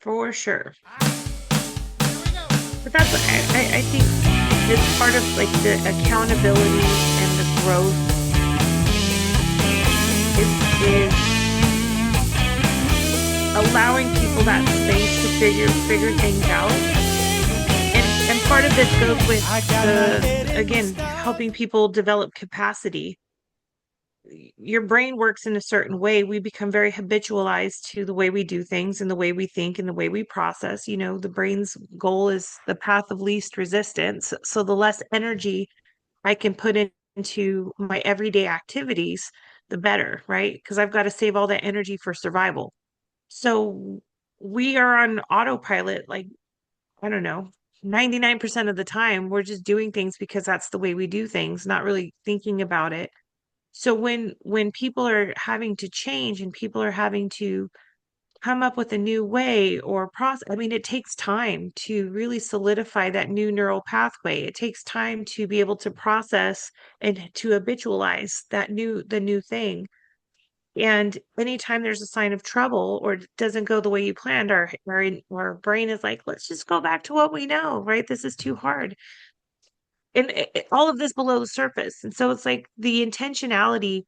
for sure. But that's I think it's part of like the accountability and the growth is allowing people that space to figure things out. And part of this goes with the again helping people develop capacity. Your brain works in a certain way. We become very habitualized to the way we do things and the way we think and the way we process. You know, the brain's goal is the path of least resistance. So the less energy I can put into my everyday activities, the better, right? Because I've got to save all that energy for survival. So we are on autopilot, like, I don't know, 99% of the time, we're just doing things because that's the way we do things, not really thinking about it. So when people are having to change and people are having to come up with a new way or process, I mean, it takes time to really solidify that new neural pathway. It takes time to be able to process and to habitualize the new thing. And anytime there's a sign of trouble or it doesn't go the way you planned, our brain is like, let's just go back to what we know, right? This is too hard. And all of this below the surface. And so it's like the intentionality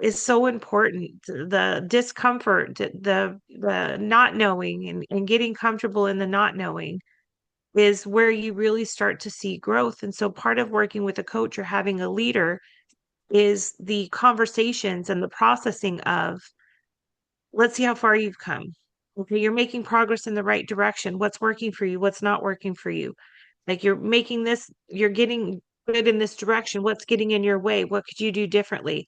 is so important. The discomfort, the not knowing and getting comfortable in the not knowing is where you really start to see growth. And so part of working with a coach or having a leader is the conversations and the processing of, let's see how far you've come. Okay, you're making progress in the right direction. What's working for you? What's not working for you? Like you're getting good in this direction. What's getting in your way? What could you do differently?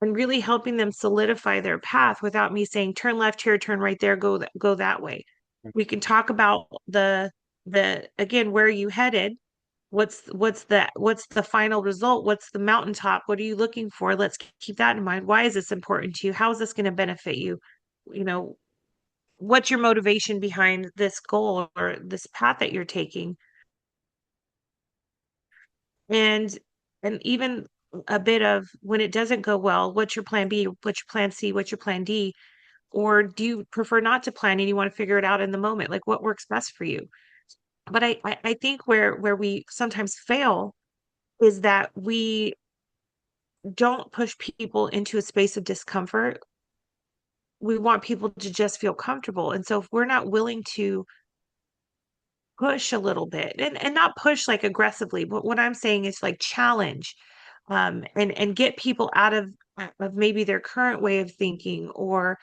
And really helping them solidify their path without me saying, turn left here, turn right there, go that way. We can talk about the again, where are you headed? What's the final result? What's the mountaintop? What are you looking for? Let's keep that in mind. Why is this important to you? How is this going to benefit you? You know, what's your motivation behind this goal or this path that you're taking? And even a bit of when it doesn't go well, what's your plan B? What's your plan C? What's your plan D? Or do you prefer not to plan and you want to figure it out in the moment? Like what works best for you? But I think where we sometimes fail is that we don't push people into a space of discomfort. We want people to just feel comfortable. And so if we're not willing to push a little bit and not push like aggressively, but what I'm saying is like challenge and get people out of maybe their current way of thinking or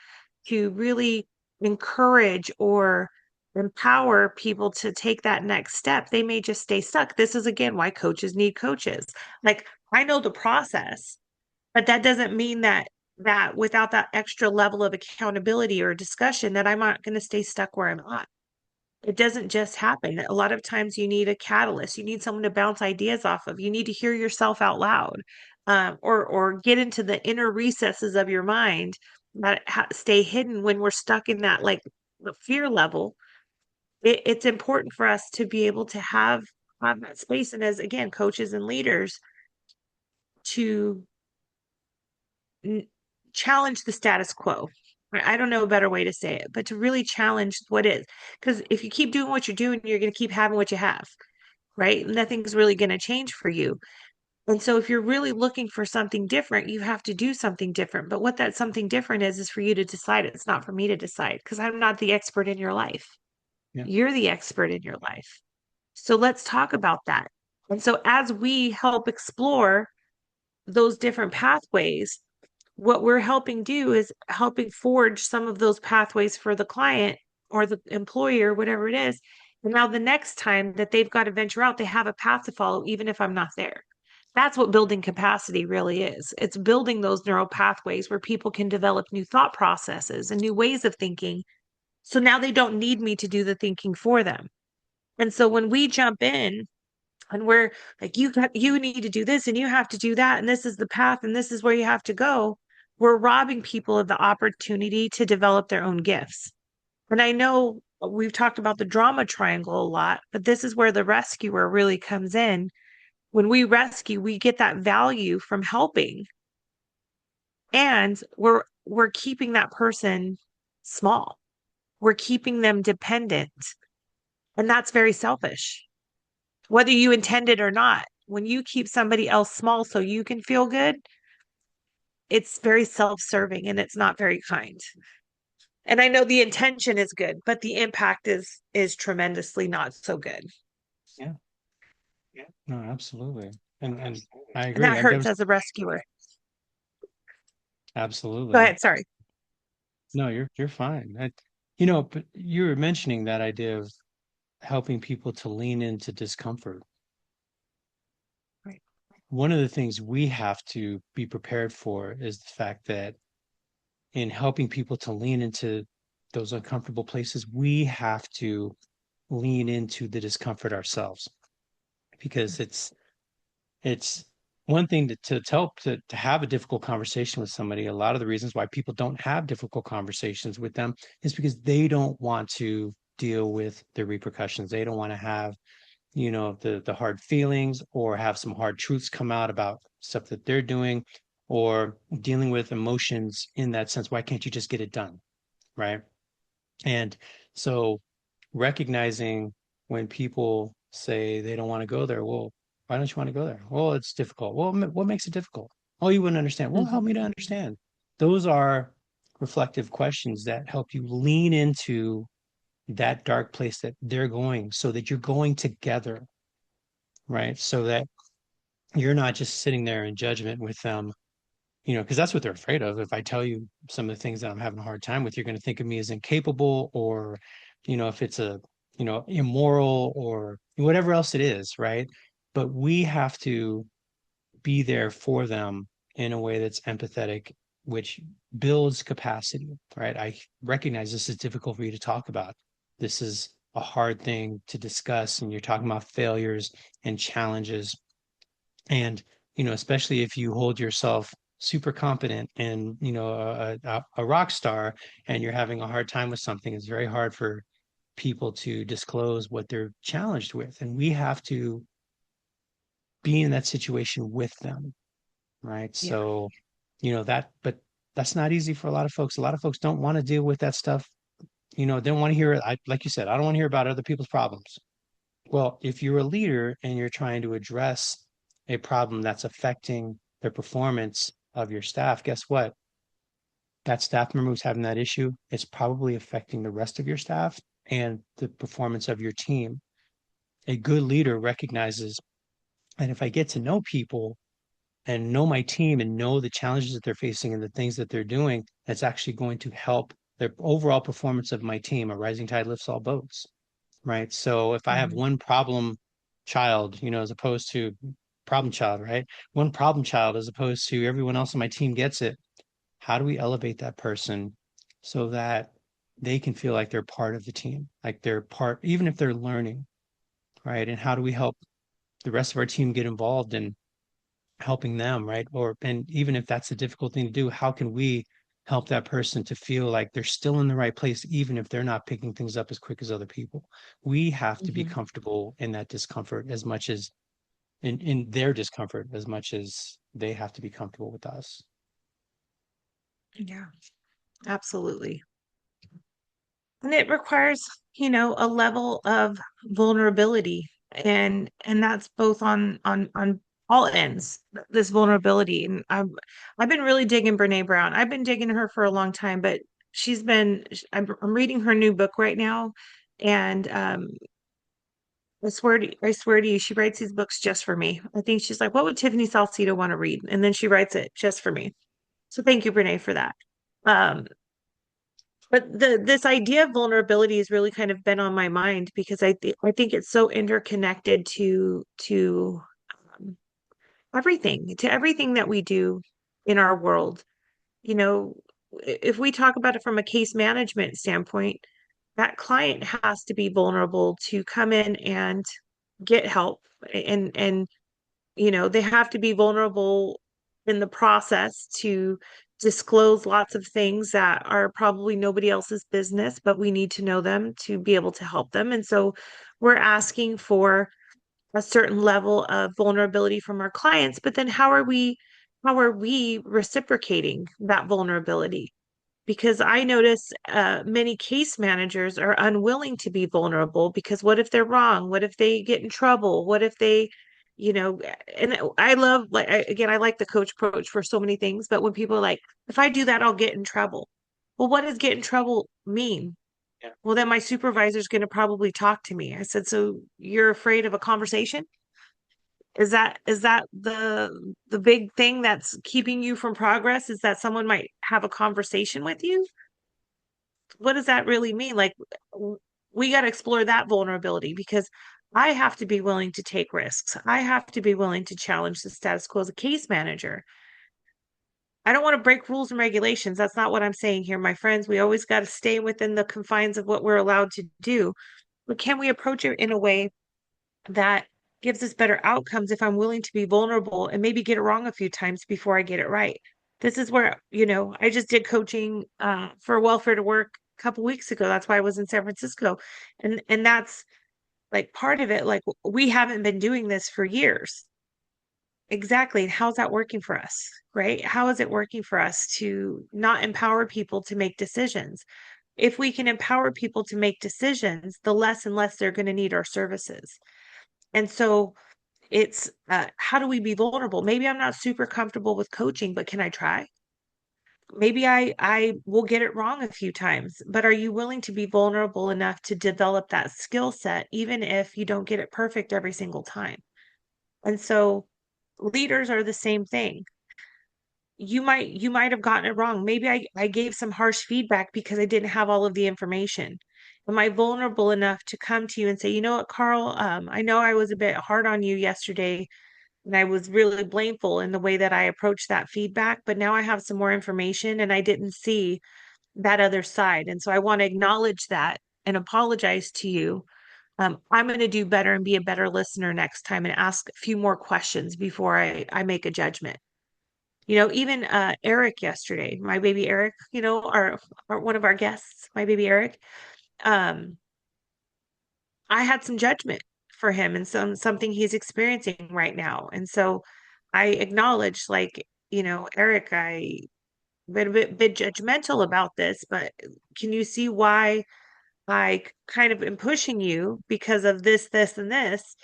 to really encourage or empower people to take that next step. They may just stay stuck. This is again why coaches need coaches. Like I know the process, but that doesn't mean that without that extra level of accountability or discussion that I'm not going to stay stuck where I'm at. It doesn't just happen. A lot of times you need a catalyst. You need someone to bounce ideas off of. You need to hear yourself out loud, or get into the inner recesses of your mind that stay hidden when we're stuck in that like the fear level. It's important for us to be able to have that space, and as again, coaches and leaders to n- challenge the status quo. I don't know a better way to say it, but to really challenge what is. Because if you keep doing what you're doing, you're going to keep having what you have, right? Nothing's really going to change for you. And so if you're really looking for something different, you have to do something different. But what that something different is for you to decide. It's not for me to decide because I'm not the expert in your life. Yeah. You're the expert in your life. So let's talk about that. And so as we help explore those different pathways, what we're helping do is helping forge some of those pathways for the client or the employer, whatever it is. And now the next time that they've got to venture out, they have a path to follow, even if I'm not there. That's what building capacity really is. It's building those neural pathways where people can develop new thought processes and new ways of thinking. So now they don't need me to do the thinking for them. And so when we jump in and we're like, you need to do this and you have to do that, and this is the path and this is where you have to go, we're robbing people of the opportunity to develop their own gifts. And I know we've talked about the drama triangle a lot, but this is where the rescuer really comes in. When we rescue, we get that value from helping, and we're keeping that person small. we're keeping them dependent. And that's very selfish, whether you intend it or not. When you keep somebody else small so you can feel good, it's very self-serving and it's not very kind. And I know the intention is good, but the impact is tremendously not so good. Yeah. No, absolutely. And I And agree. that And there hurts was as a rescuer. Go absolutely. ahead, sorry. No, you're fine. But you were mentioning that idea of helping people to lean into discomfort. Right. One of the things we have to be prepared for is the fact that in helping people to lean into those uncomfortable places, we have to lean into the discomfort ourselves because it's one thing to tell to have a difficult conversation with somebody. A lot of the reasons why people don't have difficult conversations with them is because they don't want to deal with the repercussions. They don't want to have, the hard feelings or have some hard truths come out about stuff that they're doing or dealing with emotions in that sense. Why can't you just get it done? Right. And so recognizing when people say they don't want to go there, well, why don't you want to go there? Well, it's difficult. Well, what makes it difficult? Oh, you wouldn't understand. Well, help Mhm. me to understand. Those are reflective questions that help you lean into that dark place that they're going so that you're going together, right? So that you're not just sitting there in judgment with them, because that's what they're afraid of. If I tell you some of the things that I'm having a hard time with, you're going to think of me as incapable or, if it's immoral or whatever else it is, right? But we have to be there for them in a way that's empathetic, which builds capacity, right? I recognize this is difficult for you to talk about. This is a hard thing to discuss, and you're talking about failures and challenges and especially if you hold yourself super competent and a rock star and you're having a hard time with something, it's very hard for people to disclose what they're challenged with, and we have to be in that situation with them, right? Yeah. So but that's not easy for a lot of folks. A lot of folks don't want to deal with that stuff. They don't want to hear it. Like you said, I don't want to hear about other people's problems. Well, if you're a leader and you're trying to address a problem that's affecting the performance of your staff, guess what? That staff member who's having that issue, it's probably affecting the rest of your staff and the performance of your team. A good leader recognizes, and if I get to know people and know my team and know the challenges that they're facing and the things that they're doing, that's actually going to help the overall performance of my team. A rising tide lifts all boats, right? So if I have Mhm. one problem child, as opposed to problem child, right? One problem child as opposed to everyone else on my team gets it. How do we elevate that person so that they can feel like they're part of the team, like they're part, even if they're learning, right? And how do we help the rest of our team get involved in helping them, right? And even if that's a difficult thing to do, how can we help that person to feel like they're still in the right place, even if they're not picking things up as quick as other people? We have to be Mhm. comfortable in that discomfort as much as in their discomfort as much as they have to be comfortable with us. Yeah, absolutely. And it requires, a level of vulnerability, and that's both on all ends, this vulnerability. And I've been really digging Brene Brown. I've been digging her for a long time, but I'm reading her new book right now, and I swear to you, she writes these books just for me. I think she's like, what would Tiffany Salcedo want to read? And then she writes it just for me. So thank you, Brene, for that. Um, but this idea of vulnerability has really kind of been on my mind because I think it's so interconnected to um, everything that we do in our world. You know, if we talk about it from a case management standpoint, that client has to be vulnerable to come in and get help, and they have to be vulnerable in the process to disclose lots of things that are probably nobody else's business, but we need to know them to be able to help them. And so we're asking for a certain level of vulnerability from our clients, but then how are we reciprocating that vulnerability? because I notice many case managers are unwilling to be vulnerable because what if they're wrong? What if they get in trouble? What if they, you know, and I love, like, again, I like the coach approach for so many things, but when people are like, if I do that, I'll get in trouble. Well, what does get in trouble mean? Yeah. Well, then my supervisor's going to probably talk to me. I said, so you're afraid of a conversation? Is that the big thing that's keeping you from progress? Is that someone might have a conversation with you? What does that really mean? Like, we got to explore that vulnerability because I have to be willing to take risks. I have to be willing to challenge the status quo as a case manager. I don't want to break rules and regulations. That's not what I'm saying here, my friends. We always got to stay within the confines of what we're allowed to do. But can we approach it in a way that gives us better outcomes if I'm willing to be vulnerable and maybe get it wrong a few times before I get it right? This is where, I just did coaching for welfare to work a couple weeks ago. That's why I was in San Francisco. And that's like part of it. Like, we haven't been doing this for years. Exactly. And how's that working for us? Right? How is it working for us to not empower people to make decisions? If we can empower people to make decisions, the less and less they're going to need our services. And so it's how do we be vulnerable? Maybe I'm not super comfortable with coaching, but can I try? Maybe I will get it wrong a few times, but are you willing to be vulnerable enough to develop that skill set, even if you don't get it perfect every single time? And so leaders are the same thing. You might have gotten it wrong. Maybe I gave some harsh feedback because I didn't have all of the information. Am I vulnerable enough to come to you and say, you know what, Carl, I know I was a bit hard on you yesterday and I was really blameful in the way that I approached that feedback, but now I have some more information and I didn't see that other side. And so I want to acknowledge that and apologize to you. I'm going to do better and be a better listener next time and ask a few more questions before I make a judgment. Even Eric yesterday, my baby Eric, our one of our guests, my baby Eric, um, I had some judgment for him and something he's experiencing right now. And so I acknowledge, like, Eric, I been a bit judgmental about this, but can you see why I kind of am pushing you because of this, this, and this?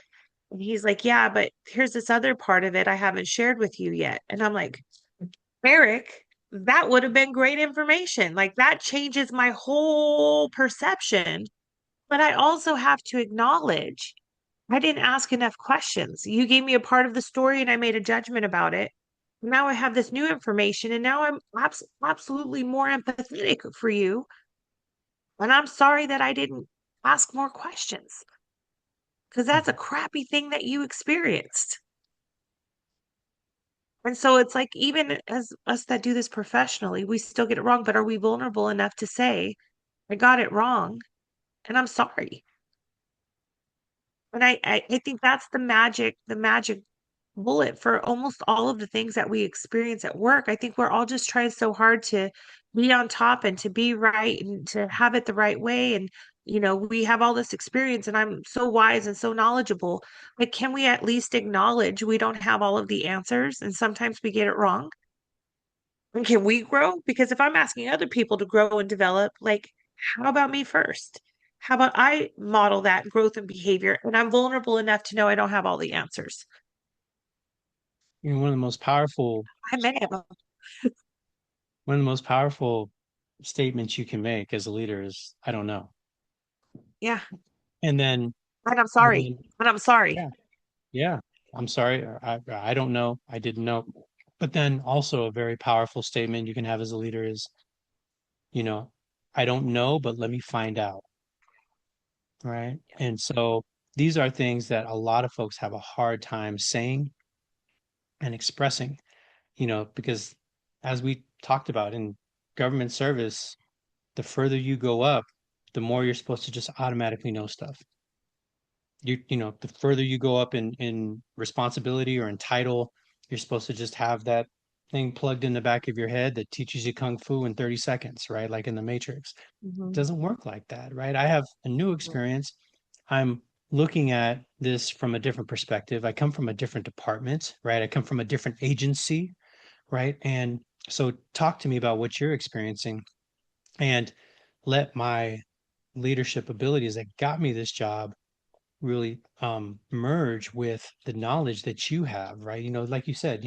And he's like, yeah, but here's this other part of it I haven't shared with you yet. And I'm like, Eric, that would have been great information. Like, that changes my whole perception. But I also have to acknowledge I didn't ask enough questions. You gave me a part of the story and I made a judgment about it. Now I have this new information and now I'm absolutely more empathetic for you. And I'm sorry that I didn't ask more questions because that's a Mhm. crappy thing that you experienced. And so it's like, even as us that do this professionally, we still get it wrong, but are we vulnerable enough to say, I got it wrong and I'm sorry? And I think that's the magic bullet for almost all of the things that we experience at work. I think we're all just trying so hard to be on top and to be right and to have it the right way. And, we have all this experience and I'm so wise and so knowledgeable. Like, can we at least acknowledge we don't have all of the answers and sometimes we get it wrong? And can we grow? Because if I'm asking other people to grow and develop, like, how about me first? How about I model that growth and behavior? And I'm vulnerable enough to know I don't have all the answers. One of the most powerful, I may have. one of the most powerful statements you can make as a leader is, I don't know. Yeah. And then, And I'm but sorry. then, And I'm sorry. yeah, yeah, I'm sorry, or I don't know, I didn't know. But then also a very powerful statement you can have as a leader is, you know, I don't know, but let me find out, right? And so these are things that a lot of folks have a hard time saying and expressing, because as we talked about in government service, the further you go up, the more you're supposed to just automatically know stuff. The further you go up in responsibility or in title, you're supposed to just have that thing plugged in the back of your head that teaches you kung fu in 30 seconds, right? Like in the Matrix. It Mhm. doesn't work like that, right? I have a new experience. I'm looking at this from a different perspective. I come from a different department, right? I come from a different agency, right? And so talk to me about what you're experiencing. and let my leadership abilities that got me this job really merge with the knowledge that you have, right? Like you said,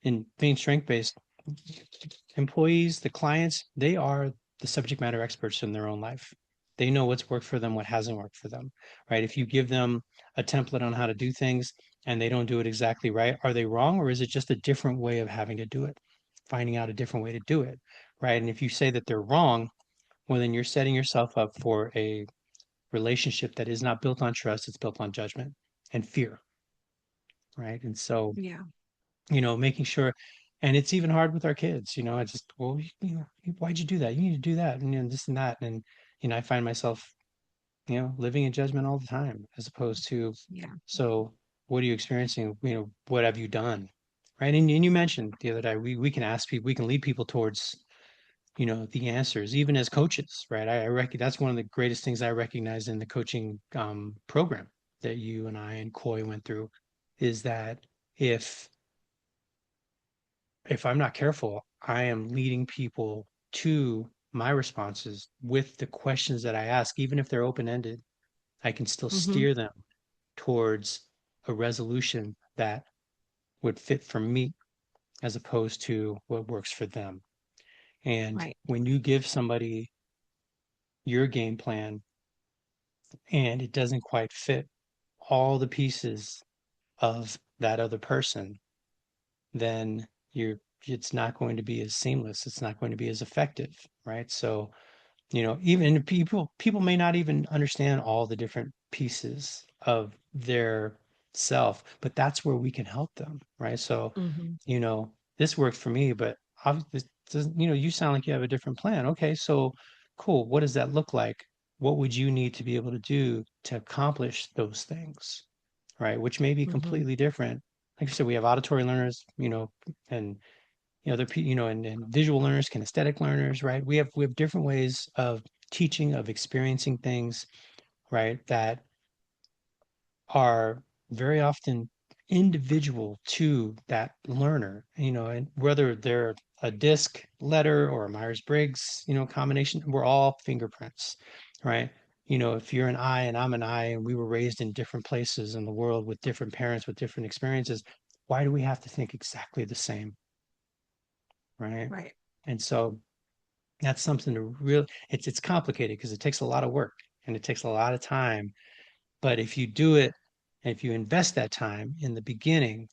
in being strength based, employees, the clients, they are the subject matter experts in their own life. They know what's worked for them, what hasn't worked for them, right? If you give them a template on how to do things and they don't do it exactly right, are they wrong, or is it just a different way of having to do it? Finding out a different way to do it, right? And if you say that they're wrong, well, then you're setting yourself up for a relationship that is not built on trust, it's built on judgment and fear, right? And so, Yeah. making sure, and it's even hard with our kids, I just, well, why'd you do that? You need to do that, and this and that. And, I find myself, living in judgment all the time, as opposed to, Yeah. so what are you experiencing? What have you done? Right. And you mentioned the other day, we can ask people, we can lead people towards, the answers, even as coaches, right? That's one of the greatest things I recognize in the coaching program that you and I and Coy went through, is that if I'm not careful, I am leading people to my responses with the questions that I ask, even if they're open ended. I can still Mm-hmm. steer them towards a resolution that would fit for me as opposed to what works for them. And Right. when you give somebody your game plan and it doesn't quite fit all the pieces of that other person, then it's not going to be as seamless. It's not going to be as effective, right? So, even people may not even understand all the different pieces of their self, but that's where we can help them, right? So, Mm-hmm. this worked for me, but this doesn't, you sound like you have a different plan. Okay, so cool. What does that look like? What would you need to be able to do to accomplish those things, right? Which may be Mm-hmm. completely different. Like I said, we have auditory learners, and and visual learners, kinesthetic learners, right? We have different ways of teaching, of experiencing things, right? That are very often individual to that learner, and whether they're a disc letter or a Myers-Briggs, combination, we're all fingerprints, right? If you're an I and I'm an I and we were raised in different places in the world with different parents with different experiences, why do we have to think exactly the same, right? Right. And so that's something to really, it's complicated because it takes a lot of work and it takes a lot of time. But if you do it, and if you invest that time in the beginning,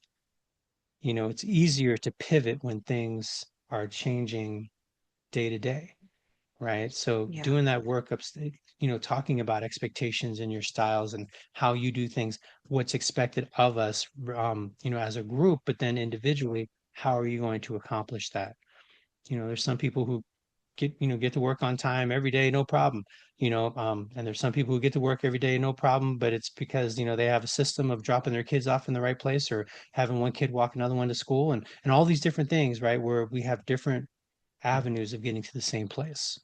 it's easier to pivot when things are changing day to day, right? So Yeah. doing that work up, talking about expectations and your styles and how you do things, what's expected of us, as a group, but then individually, how are you going to accomplish that? There's some people who get to work on time every day, no problem. And there's some people who get to work every day, no problem, but it's because they have a system of dropping their kids off in the right place or having one kid walk another one to school, and all these different things, right? Where we have different avenues of getting to the same place,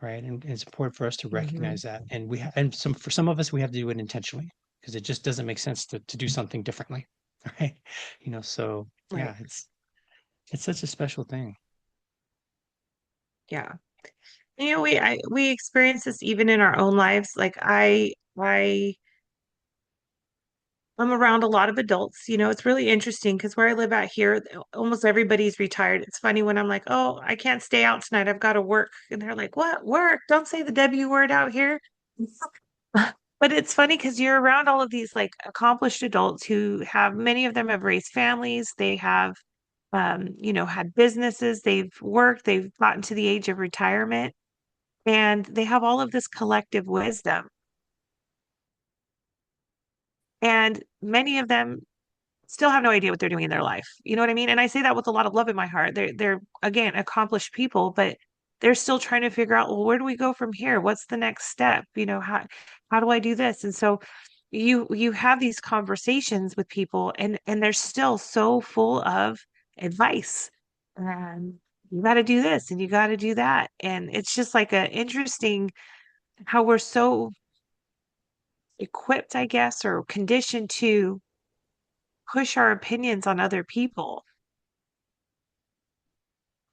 right? And it's important for us to Mm-hmm. recognize that, and for some of us we have to do it intentionally because it just doesn't make sense to do something differently, right? So Right. yeah, it's such a special thing. Yeah. We experience this even in our own lives. Like I'm around a lot of adults. It's really interesting because where I live out here, almost everybody's retired. It's funny when I'm like, "Oh, I can't stay out tonight. I've got to work." And they're like, "What? Work? Don't say the W word out here." But it's funny because you're around all of these like accomplished adults who have many of them have raised families. They have had businesses, they've worked, they've gotten to the age of retirement, and they have all of this collective wisdom. And many of them still have no idea what they're doing in their life. You know what I mean? And I say that with a lot of love in my heart. They're again accomplished people, but they're still trying to figure out, well, where do we go from here? What's the next step? How do I do this? And so you have these conversations with people and they're still so full of advice. And you got to do this and you got to do that. And it's just like a interesting how we're so equipped, I guess, or conditioned to push our opinions on other people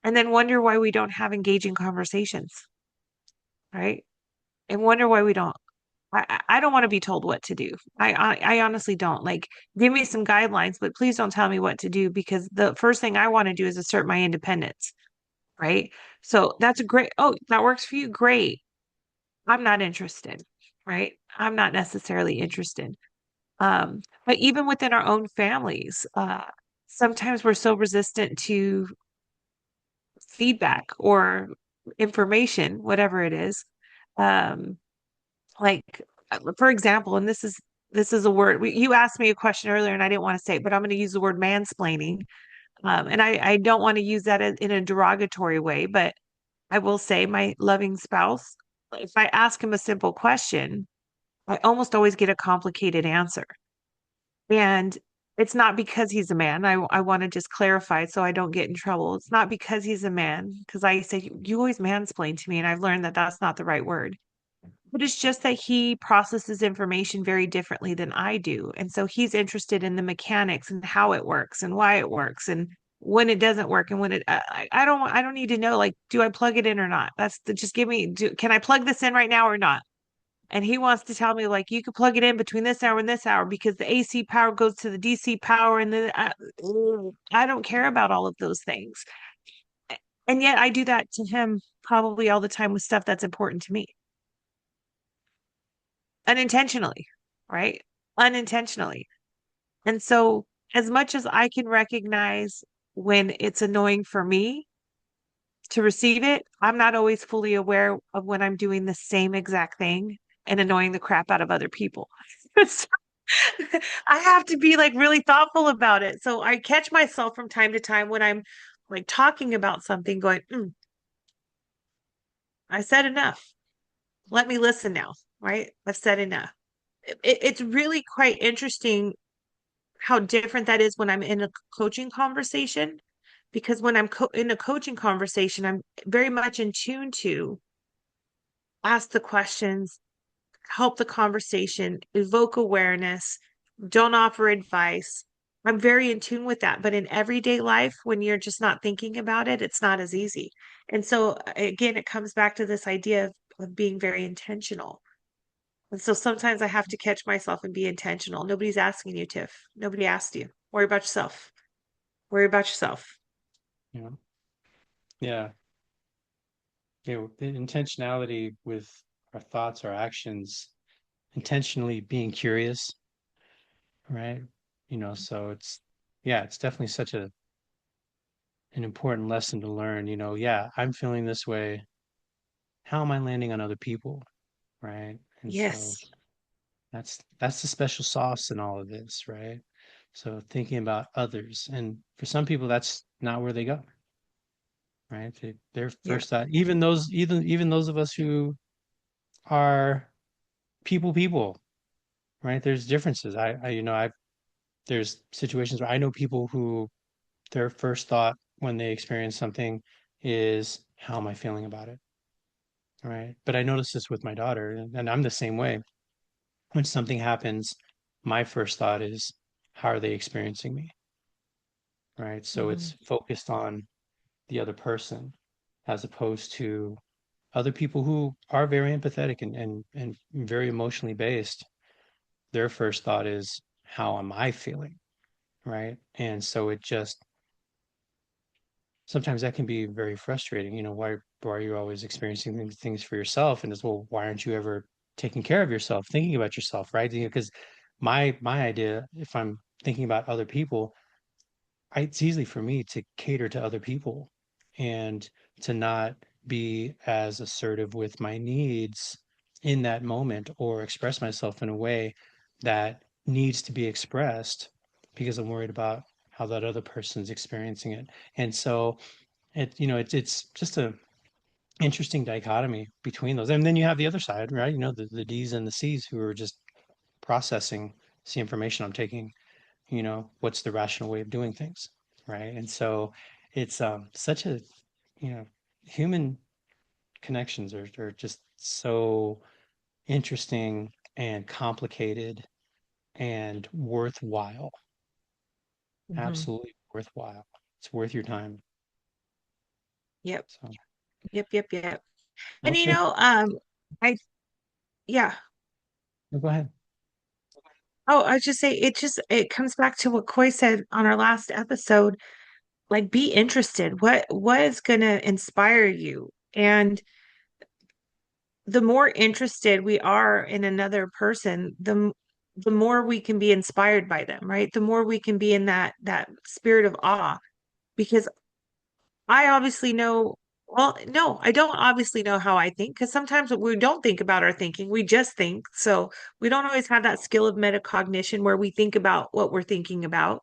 and then wonder why we don't have engaging conversations. right? And wonder why we don't. I don't want to be told what to do. I honestly don't. Like, give me some guidelines, but please don't tell me what to do because the first thing I want to do is assert my independence, right? So that's a great. Oh, that works for you. Great. I'm not interested, right? I'm not necessarily interested. But even within our own families, sometimes we're so resistant to feedback or information, whatever it is. Um, like for example, and this is a word you asked me a question earlier and I didn't want to say it, but I'm going to use the word mansplaining. And I don't want to use that in a derogatory way, but I will say my loving spouse, if I ask him a simple question, I almost always get a complicated answer. And it's not because he's a man. I want to just clarify so I don't get in trouble. It's not because he's a man, because I say, you always mansplain to me. And I've learned that that's not the right word. But it's just that he processes information very differently than I do. And so he's interested in the mechanics and how it works and why it works and when it doesn't work and when it I don't need to know like do I plug it in or not? Just give me can I plug this in right now or not? And he wants to tell me like you could plug it in between this hour and this hour because the AC power goes to the DC power and then I don't care about all of those things. And yet I do that to him probably all the time with stuff that's important to me unintentionally, right? Unintentionally. And so as much as I can recognize when it's annoying for me to receive it, I'm not always fully aware of when I'm doing the same exact thing and annoying the crap out of other people. So I have to be like really thoughtful about it. So I catch myself from time to time when I'm like talking about something going, I said enough. Let me listen now, right? I've said enough. It's really quite interesting how different that is when I'm in a coaching conversation. Because when I'm in a coaching conversation, I'm very much in tune to ask the questions, help the conversation, evoke awareness, don't offer advice. I'm very in tune with that. But in everyday life, when you're just not thinking about it, it's not as easy. And so, again, it comes back to this idea of being very intentional. And so sometimes I have to catch myself and be intentional. Nobody's asking you, Tiff. Nobody asked you. Worry about yourself. Worry about yourself. Yeah. Yeah. The intentionality with our thoughts, our actions, intentionally being curious, right? So yeah, it's definitely such an important lesson to learn. Yeah, I'm feeling this way. How am I landing on other people, right? And so Yes. that's the special sauce in all of this, right? So thinking about others, and for some people, that's not where they go, right? Their Yeah. first thought, even those of us who are people, right? There's differences. I there's situations where I know people who their first thought when they experience something is, how am I feeling about it? Right. But I notice this with my daughter, and I'm the same way. When something happens, my first thought is, how are they experiencing me? Right. So Hmm. it's focused on the other person as opposed to other people who are very empathetic and very emotionally based. Their first thought is, how am I feeling? Right. And so it just sometimes that can be very frustrating. Why are you always experiencing things for yourself? And as well, why aren't you ever taking care of yourself, thinking about yourself, right? Because my idea, if I'm thinking about other people, it's easy for me to cater to other people and to not be as assertive with my needs in that moment or express myself in a way that needs to be expressed because I'm worried about how that other person's experiencing it. And so it's just a interesting dichotomy between those. And then you have the other side, right? The D's and the C's who are just processing the information I'm taking, what's the rational way of doing things, right? And so it's such a, you know, human connections are just so interesting and complicated and worthwhile, Hmm. absolutely worthwhile. It's worth your time. Yep. So Yep. Yep. Yep. And Okay. I yeah. No, go ahead. Oh, I just say it comes back to what Coy said on our last episode. Like, be interested. What is gonna inspire you? And the more interested we are in another person, the more we can be inspired by them, right? The more we can be in that spirit of awe. Because I obviously know, well, no, I don't obviously know how I think, because sometimes we don't think about our thinking, we just think. So we don't always have that skill of metacognition where we think about what we're thinking about.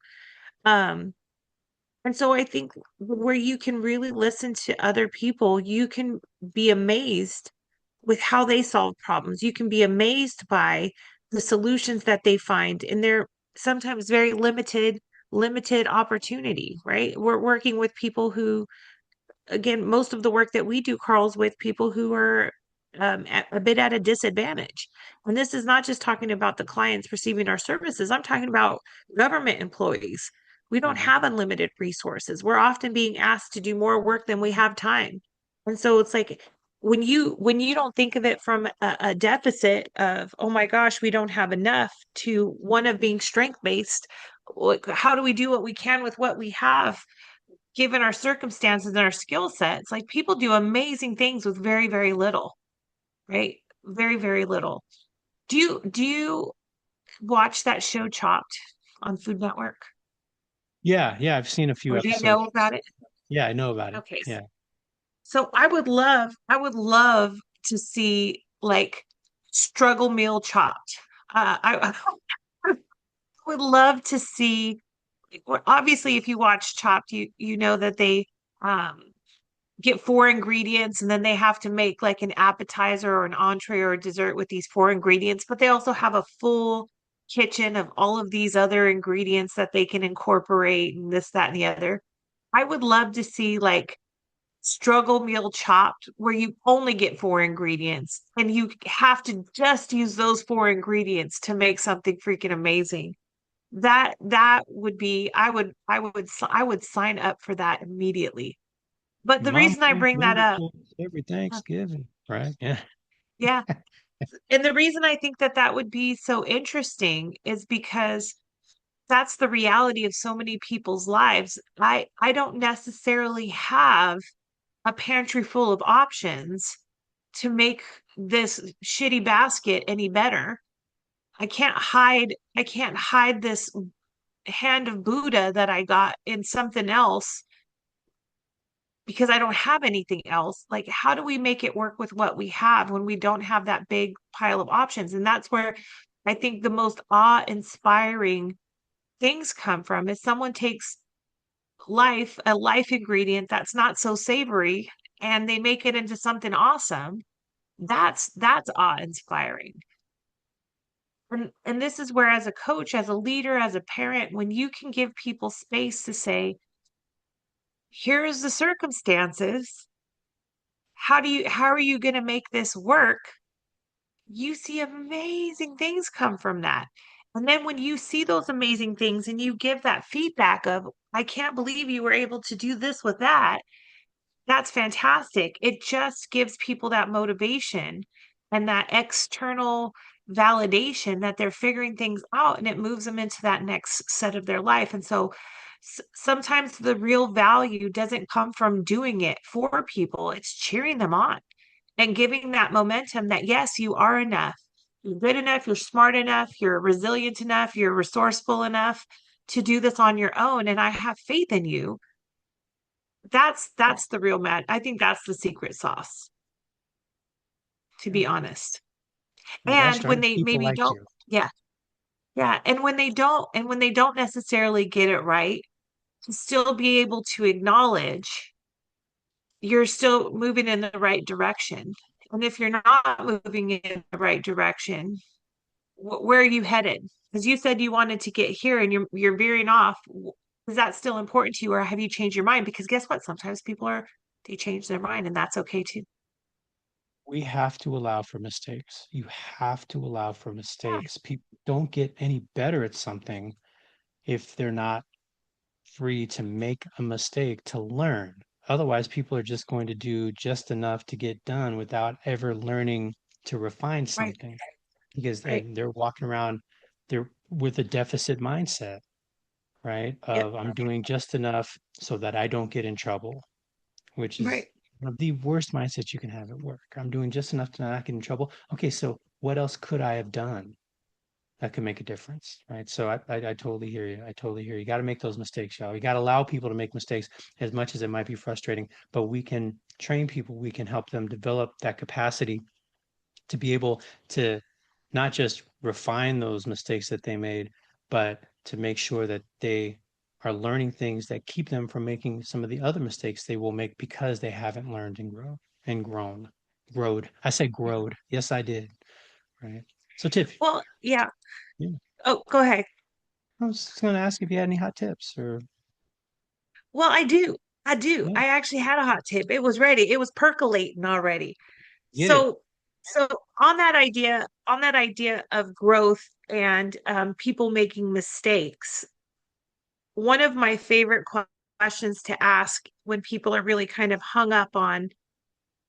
Um, and so I think where you can really listen to other people, you can be amazed with how they solve problems. You can be amazed by the solutions that they find in their sometimes very limited opportunity, right? We're working with people who, again, most of the work that we do, Carl's, with people who are a bit at a disadvantage. And this is not just talking about the clients receiving our services. I'm talking about government employees. We don't Mhm. have unlimited resources. We're often being asked to do more work than we have time. And so it's like when you don't think of it from a deficit of, oh my gosh, we don't have enough, to one of being strength based. Like, how do we do what we can with what we have? Given our circumstances and our skill sets, like, people do amazing things with very, very little, right? Very, very little. Do you watch that show Chopped on Food Network? Yeah, yeah, I've seen a few Or do you know episodes. about it? Yeah, I know about it. Okay. Yeah. So I would love to see, like, struggle meal Chopped. I would love to see, well, obviously, if you watch Chopped, you know that they um get four ingredients and then they have to make like an appetizer or an entree or a dessert with these four ingredients, but they also have a full kitchen of all of these other ingredients that they can incorporate and this, that, and the other. I would love to see, like, struggle meal Chopped where you only get four ingredients and you have to just use those four ingredients to make something freaking amazing. That would be, I would sign up for that immediately. But the Mama reason I made bring that up, flavorful every Thanksgiving, right? Yeah. yeah, and the reason I think that that would be so interesting is because that's the reality of so many people's lives. I don't necessarily have a pantry full of options to make this shitty basket any better. I can't hide this hand of Buddha that I got in something else because I don't have anything else. Like, how do we make it work with what we have when we don't have that big pile of options? And that's where I think the most awe-inspiring things come from, is someone takes a life ingredient that's not so savory, and they make it into something awesome. That's awe-inspiring. And this is where, as a coach, as a leader, as a parent, when you can give people space to say, here's the circumstances, how are you going to make this work? You see amazing things come from that. And then when you see those amazing things and you give that feedback of, I can't believe you were able to do this with that, that's fantastic. It just gives people that motivation and that external validation that they're figuring things out, and it moves them into that next set of their life. And so sometimes the real value doesn't come from doing it for people, it's cheering them on and giving that momentum that, yes, you are enough. You're good enough, you're smart enough, you're resilient enough, you're resourceful enough to do this on your own. And I have faith in you. That's the real mad. I think that's the secret sauce, to Yeah. be honest. You got to And start when with they people maybe like don't, you. yeah, yeah. And when they don't necessarily get it right, to still be able to acknowledge you're still moving in the right direction. And if you're not moving in the right direction, where are you headed? Because you said you wanted to get here and you're veering off. Is that still important to you, or have you changed your mind? Because guess what? Sometimes they change their mind, and that's okay too. We have to allow for mistakes. You have to allow for Yeah. mistakes. People don't get any better at something if they're not free to make a mistake to learn. Otherwise, people are just going to do just enough to get done without ever learning to refine Right, something because right. they're walking around they're with a deficit mindset, right? Yep, Of I'm doing just enough so that I don't get in trouble, which is right. one of the worst mindsets you can have at work. I'm doing just enough to not get in trouble. Okay, so what else could I have done that could make a difference, right? So I totally hear you. I totally hear you. You got to make those mistakes, y'all. You got to allow people to make mistakes as much as it might be frustrating, but we can train people. We can help them develop that capacity to be able to not just refine those mistakes that they made, but to make sure that they are learning things that keep them from making some of the other mistakes they will make because they haven't learned and grown. Growed. I said growed. Yes, I did. Right. So Tiff, Well, yeah. yeah, Oh, go ahead. I was just going to ask if you had any hot tips or Well, I do. I do. yeah, I actually had a hot tip. It was ready. It was percolating already. get it. So on that idea of growth and people making mistakes, one of my favorite questions to ask when people are really kind of hung up on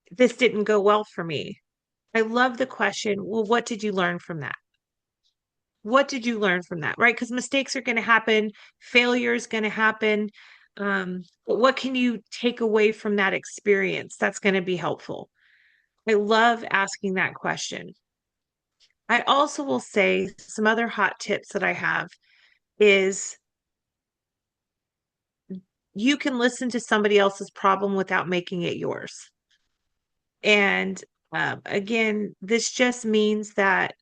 this didn't go well for me. I love the question, well, what did you learn from that? What did you learn from that? Right? Because mistakes are going to happen, failure is going to happen. But what can you take away from that experience that's going to be helpful? I love asking that question. I also will say some other hot tips that I have is you can listen to somebody else's problem without making it yours. And again, this just means that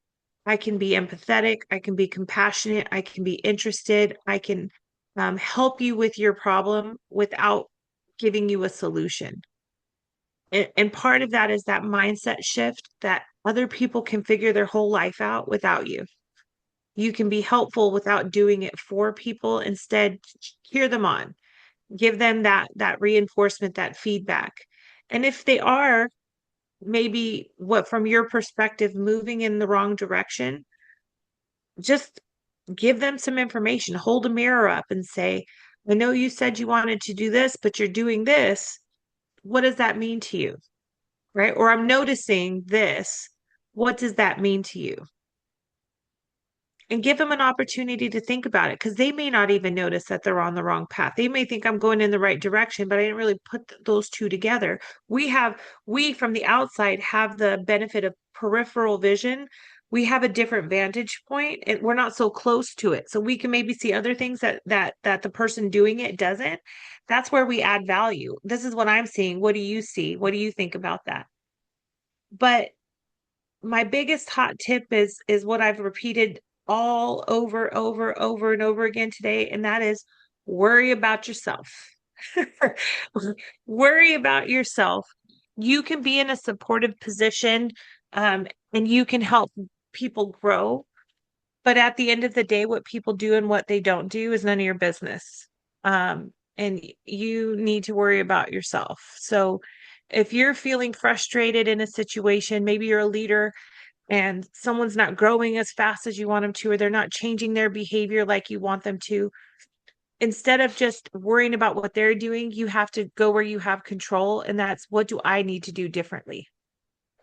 I can be empathetic, I can be compassionate, I can be interested, I can help you with your problem without giving you a solution. And part of that is that mindset shift that other people can figure their whole life out without you. You can be helpful without doing it for people. Instead, cheer them on, give them that reinforcement, that feedback. And if they are maybe what from your perspective moving in the wrong direction, just give them some information, hold a mirror up and say, I know you said you wanted to do this, but you're doing this. What does that mean to you? Right? Or I'm noticing this. What does that mean to you? And give them an opportunity to think about it because they may not even notice that they're on the wrong path. They may think I'm going in the right direction, but I didn't really put those two together. We from the outside have the benefit of peripheral vision. We have a different vantage point and we're not so close to it. So we can maybe see other things that the person doing it doesn't. That's where we add value. This is what I'm seeing. What do you see? What do you think about that? But my biggest hot tip is what I've repeated all over and over again today, and that is worry about yourself. Worry about yourself. You can be in a supportive position, and you can help people grow. But at the end of the day, what people do and what they don't do is none of your business. And you need to worry about yourself. So if you're feeling frustrated in a situation, maybe you're a leader and someone's not growing as fast as you want them to, or they're not changing their behavior like you want them to, instead of just worrying about what they're doing, you have to go where you have control. And that's what do I need to do differently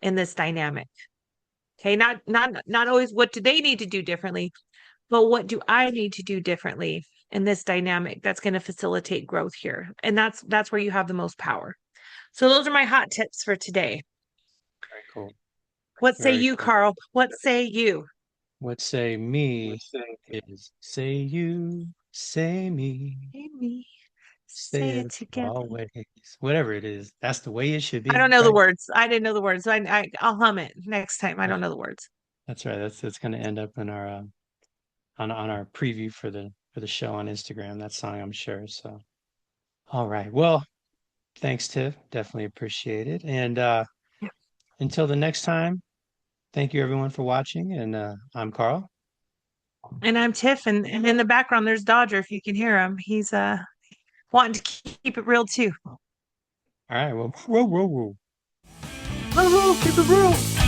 in this dynamic? Okay, not always what do they need to do differently, but what do I need to do differently in this dynamic that's going to facilitate growth here? And that's where you have the most power. So those are my hot tips for today. Very cool. What say Very you, cool. Carl? What say you? What say me is say you, say me. Hey, me. Say Say it it together. always. Whatever it is, that's the way it should I be, don't know the right? words. I didn't know the words. So I'll hum it next time. I Right. don't know the words. That's right. That's going to end up in our on our preview for the show on Instagram. That song, I'm sure. So, all right. Well, thanks, Tiff. Definitely appreciate it. And until the next time, thank you everyone for watching. And I'm Carl. And I'm Tiff, and in the background there's Dodger. If you can hear him, he's wanting to keep it real too. All right. Well, whoa, whoa, whoa. Oh, keep it real.